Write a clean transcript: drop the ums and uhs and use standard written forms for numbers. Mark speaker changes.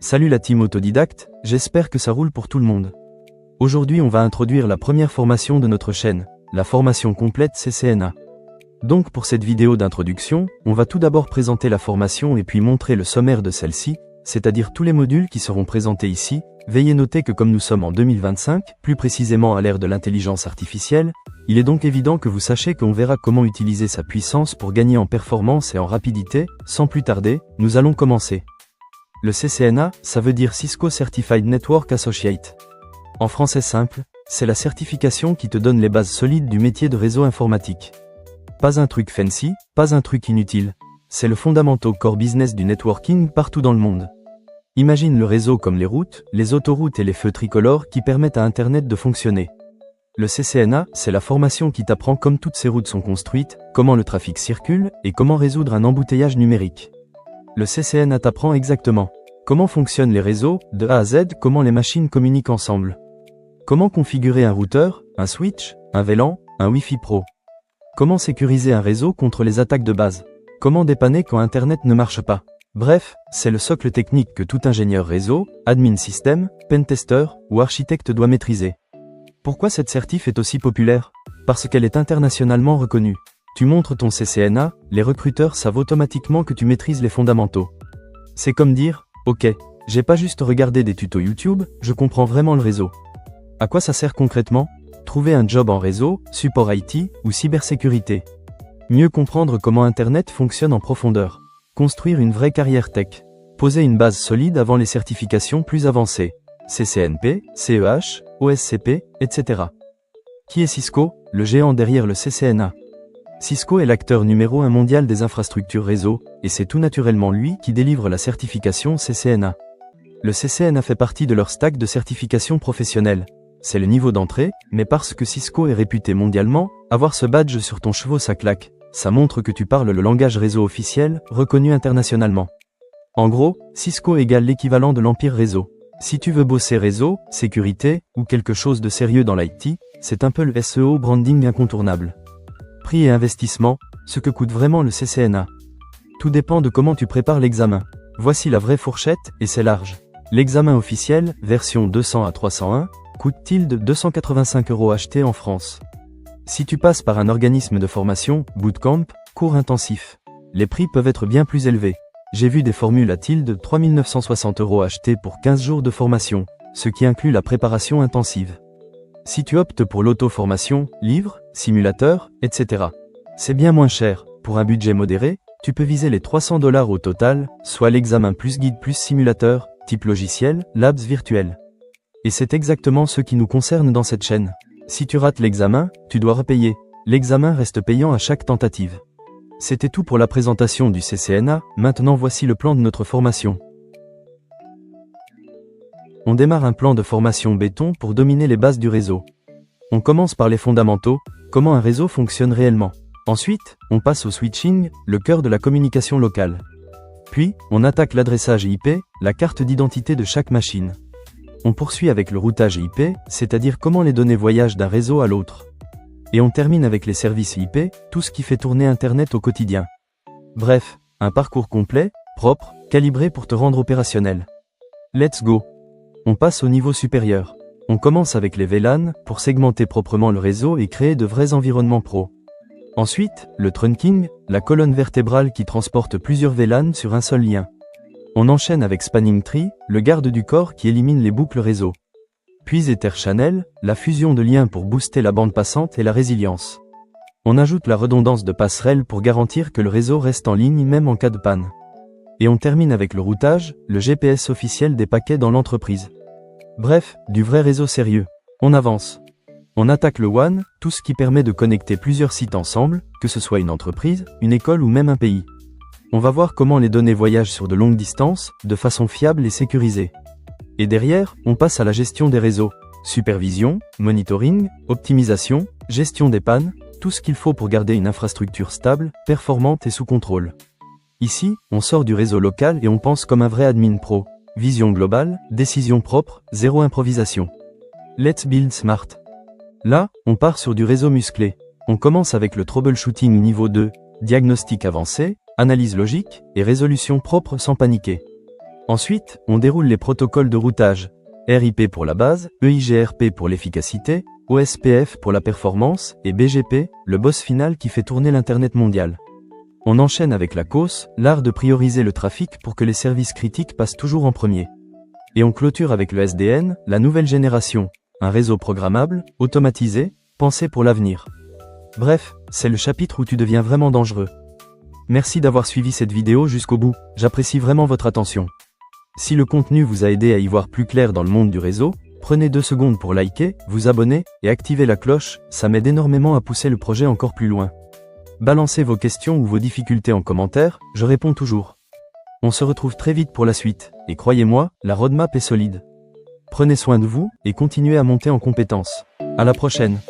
Speaker 1: Salut la team autodidacte, j'espère que ça roule pour tout le monde. Aujourd'hui on va introduire la première formation de notre chaîne, la formation complète CCNA. Donc pour cette vidéo d'introduction, on va tout d'abord présenter la formation et puis montrer le sommaire de celle-ci, c'est-à-dire tous les modules qui seront présentés ici. Veuillez noter que comme nous sommes en 2025, plus précisément à l'ère de l'intelligence artificielle, il est donc évident que vous sachiez qu'on verra comment utiliser sa puissance pour gagner en performance et en rapidité. Sans plus tarder, nous allons commencer. Le CCNA, ça veut dire Cisco Certified Network Associate. En français simple, c'est la certification qui te donne les bases solides du métier de réseau informatique. Pas un truc fancy, pas un truc inutile. C'est le fondamental core business du networking partout dans le monde. Imagine le réseau comme les routes, les autoroutes et les feux tricolores qui permettent à Internet de fonctionner. Le CCNA, c'est la formation qui t'apprend comme toutes ces routes sont construites, comment le trafic circule et comment résoudre un embouteillage numérique. Le CCNA t'apprend exactement comment fonctionnent les réseaux, de A à Z, comment les machines communiquent ensemble. Comment configurer un routeur, un switch, un VLAN, un Wi-Fi Pro. Comment sécuriser un réseau contre les attaques de base. Comment dépanner quand Internet ne marche pas. Bref, c'est le socle technique que tout ingénieur réseau, admin système, pentester ou architecte doit maîtriser. Pourquoi cette certif est aussi populaire? Parce qu'elle est internationalement reconnue. Tu montres ton CCNA, les recruteurs savent automatiquement que tu maîtrises les fondamentaux. C'est comme dire, ok, j'ai pas juste regardé des tutos YouTube, je comprends vraiment le réseau. À quoi ça sert concrètement? Trouver un job en réseau, support IT ou cybersécurité. Mieux comprendre comment Internet fonctionne en profondeur. Construire une vraie carrière tech. Poser une base solide avant les certifications plus avancées. CCNP, CEH, OSCP, etc. Qui est Cisco, le géant derrière le CCNA? Cisco est l'acteur numéro 1 mondial des infrastructures réseau, et c'est tout naturellement lui qui délivre la certification CCNA. Le CCNA fait partie de leur stack de certification professionnelle. C'est le niveau d'entrée, mais parce que Cisco est réputé mondialement, avoir ce badge sur ton cheveu ça claque. Ça montre que tu parles le langage réseau officiel, reconnu internationalement. En gros, Cisco égale l'équivalent de l'empire réseau. Si tu veux bosser réseau, sécurité, ou quelque chose de sérieux dans l'IT, c'est un peu le SEO branding incontournable. Prix et investissement, ce que coûte vraiment le CCNA. Tout dépend de comment tu prépares l'examen. Voici la vraie fourchette, et c'est large. L'examen officiel, version 200 à 301, coûte 285 € achetés en France. Si tu passes par un organisme de formation, bootcamp, cours intensif, les prix peuvent être bien plus élevés. J'ai vu des formules à 3960 € achetés pour 15 jours de formation, ce qui inclut la préparation intensive. Si tu optes pour l'auto-formation, livres, simulateurs, etc., c'est bien moins cher. Pour un budget modéré, tu peux viser les 300 $ au total, soit l'examen plus guide plus simulateur, type logiciel, labs virtuel. Et c'est exactement ce qui nous concerne dans cette chaîne. Si tu rates l'examen, tu dois repayer. L'examen reste payant à chaque tentative. C'était tout pour la présentation du CCNA, maintenant voici le plan de notre formation. On démarre un plan de formation béton pour dominer les bases du réseau. On commence par les fondamentaux, comment un réseau fonctionne réellement. Ensuite, on passe au switching, le cœur de la communication locale. Puis, on attaque l'adressage IP, la carte d'identité de chaque machine. On poursuit avec le routage IP, c'est-à-dire comment les données voyagent d'un réseau à l'autre. Et on termine avec les services IP, tout ce qui fait tourner Internet au quotidien. Bref, un parcours complet, propre, calibré pour te rendre opérationnel. Let's go! On passe au niveau supérieur. On commence avec les VLAN, pour segmenter proprement le réseau et créer de vrais environnements pro. Ensuite, le trunking, la colonne vertébrale qui transporte plusieurs VLAN sur un seul lien. On enchaîne avec Spanning Tree, le garde du corps qui élimine les boucles réseau. Puis Ether Channel, la fusion de liens pour booster la bande passante et la résilience. On ajoute la redondance de passerelle pour garantir que le réseau reste en ligne même en cas de panne. Et on termine avec le routage, le GPS officiel des paquets dans l'entreprise. Bref, du vrai réseau sérieux. On avance. On attaque le WAN, tout ce qui permet de connecter plusieurs sites ensemble, que ce soit une entreprise, une école ou même un pays. On va voir comment les données voyagent sur de longues distances, de façon fiable et sécurisée. Et derrière, on passe à la gestion des réseaux. Supervision, monitoring, optimisation, gestion des pannes, tout ce qu'il faut pour garder une infrastructure stable, performante et sous contrôle. Ici, on sort du réseau local et on pense comme un vrai admin pro. Vision globale, décision propre, zéro improvisation. Let's build smart. Là, on part sur du réseau musclé. On commence avec le troubleshooting niveau 2, diagnostic avancé, analyse logique et résolution propre sans paniquer. Ensuite, on déroule les protocoles de routage. RIP pour la base, EIGRP pour l'efficacité, OSPF pour la performance, et BGP, le boss final qui fait tourner l'Internet mondial. On enchaîne avec la COS, l'art de prioriser le trafic pour que les services critiques passent toujours en premier. Et on clôture avec le SDN, la nouvelle génération, un réseau programmable, automatisé, pensé pour l'avenir. Bref, c'est le chapitre où tu deviens vraiment dangereux. Merci d'avoir suivi cette vidéo jusqu'au bout, j'apprécie vraiment votre attention. Si le contenu vous a aidé à y voir plus clair dans le monde du réseau, prenez 2 secondes pour liker, vous abonner, et activer la cloche, ça m'aide énormément à pousser le projet encore plus loin. Balancez vos questions ou vos difficultés en commentaire, je réponds toujours. On se retrouve très vite pour la suite, et croyez-moi, la roadmap est solide. Prenez soin de vous, et continuez à monter en compétences. À la prochaine.